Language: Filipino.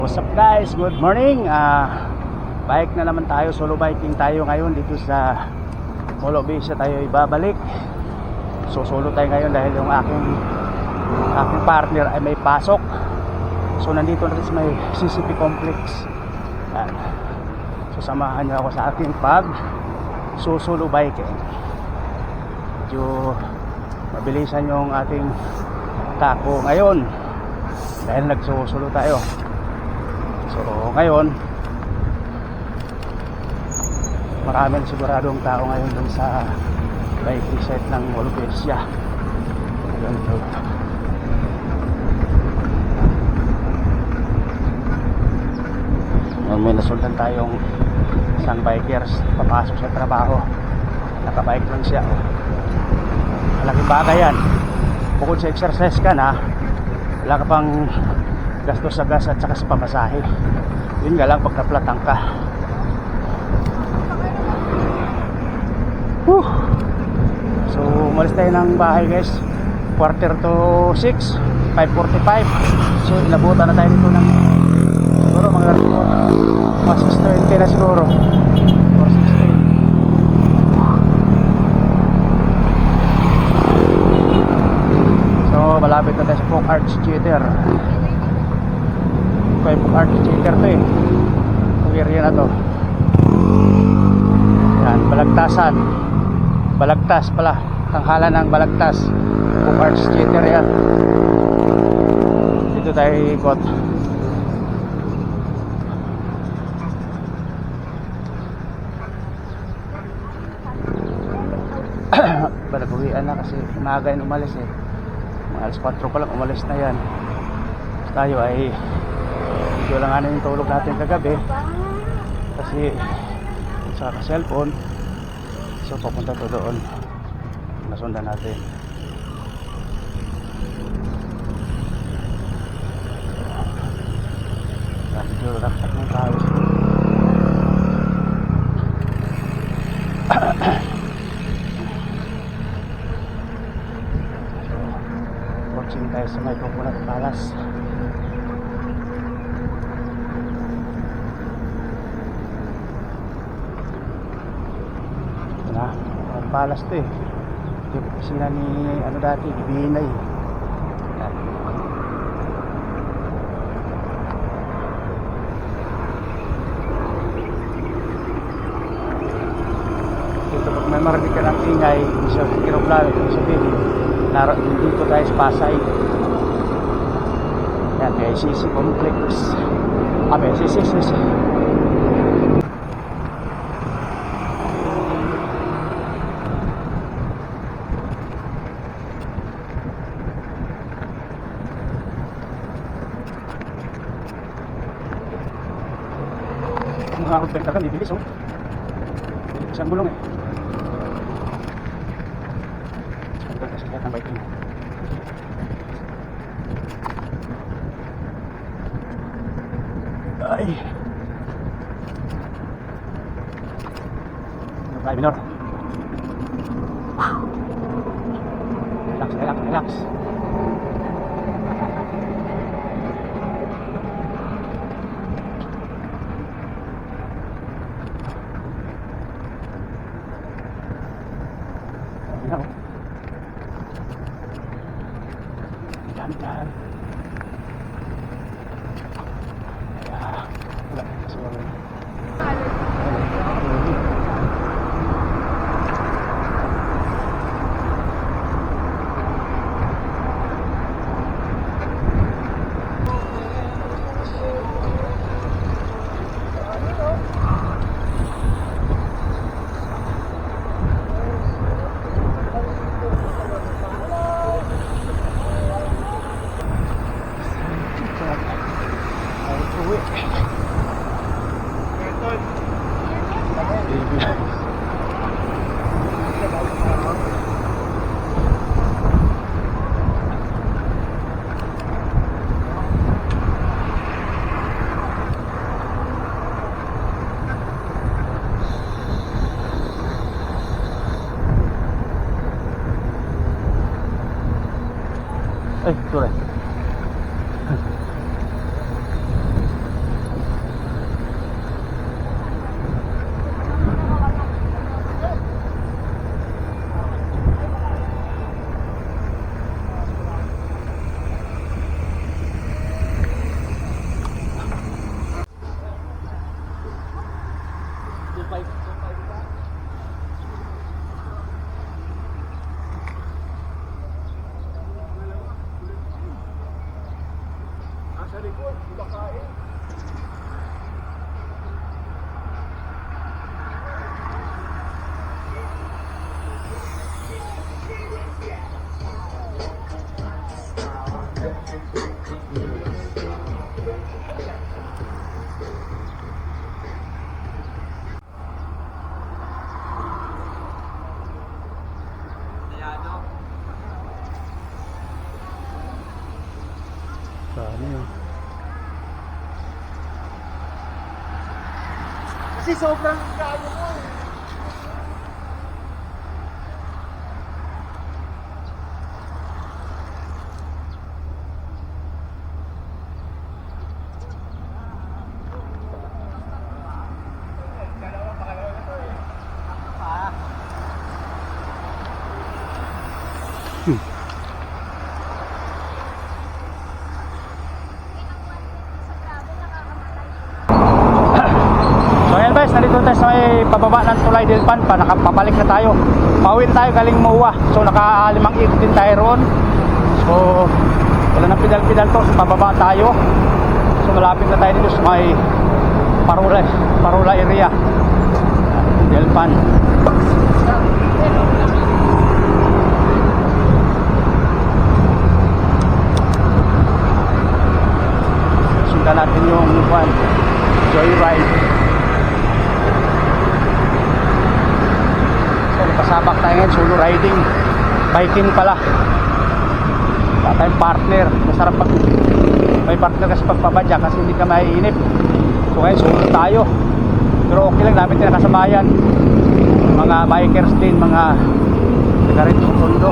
What's up guys? Good morning. Bike na naman tayo, solo biking tayo ngayon dito sa Molo Bisa tayo ibabalik. So solo tayo ngayon dahil yung aking partner ay may pasok. So nandito na sa may CCP complex. Yan. So samahan niyo ako sa aking solo biking. Medyo mabilisan yung ating tako ngayon dahil nagsusulo tayo. So ngayon maraming siguradong tao ngayon dun sa biking site ng Olopecia. Yun, so may nasundan tayong isang bikers papasok sa trabaho, nakabike lang siya. Malaking bagay yan, bukod sa exercise ka na, wala ka pang gastos sa gas at saka sa pamasahe. Yun nga lang pag naplatang ka. So umalis tayo ng bahay guys, 5:45. So inabutan na tayo dito ng siguro mga 6:20 na siguro or 6:20. So malapit na tayo sa Folk Arts Theater. Folk Arts Theater to eh, itong area na to. Yan, Balagtas pala, tanghalan ng Balagtas, Folk Arts Theater yan. Dito tayo ikot. Balaguwian na kasi umaga yun umalis eh, mga alas 4 pa lang umalis na yan. Tayo ay medyo lang ano yung tulog natin kagabi kasi sa cellphone. So papunta to doon, nasundan natin. Medyo raksak ng tao. Watching tayo sa may Coconut Palace. Palas to eh, yung opisina ni ano dati, Binay. Yan. Dito pag may marinig ka ng ingay, sa aeroplano, sabihin dito tayo sa Pasay. Yan, may CC complex. May CC benta kan dibilis oh. Isang gulong eh. Sebentar kasi lihat ang bike ini. Ay. Ay, minor. Relax. Dahan-dahan. Wala suara. Ay, sorry. Kasi sobrang kaya mo eh. So ayan guys, nandito tayo sa may pababa ng Tulay del Pan pa, nakapabalik na tayo. Pauwi na tayo galing MOA. So naka-5 ikot din tayo roon. So wala nang pinal-pinal to, so pababa tayo. So malapit na tayo dito sa may Parula area del Pan. Sundan natin yung joyride. So napasabak tayo ngayon, solo riding, biking pala. Wala tayong partner, masarap pag may partner kasi pagpabadya kasi hindi ka maiinip. So ngayon solo tayo, pero okay lang, dami tayong nakasamayan, mga bikers din, mga taga rito sa Tondo.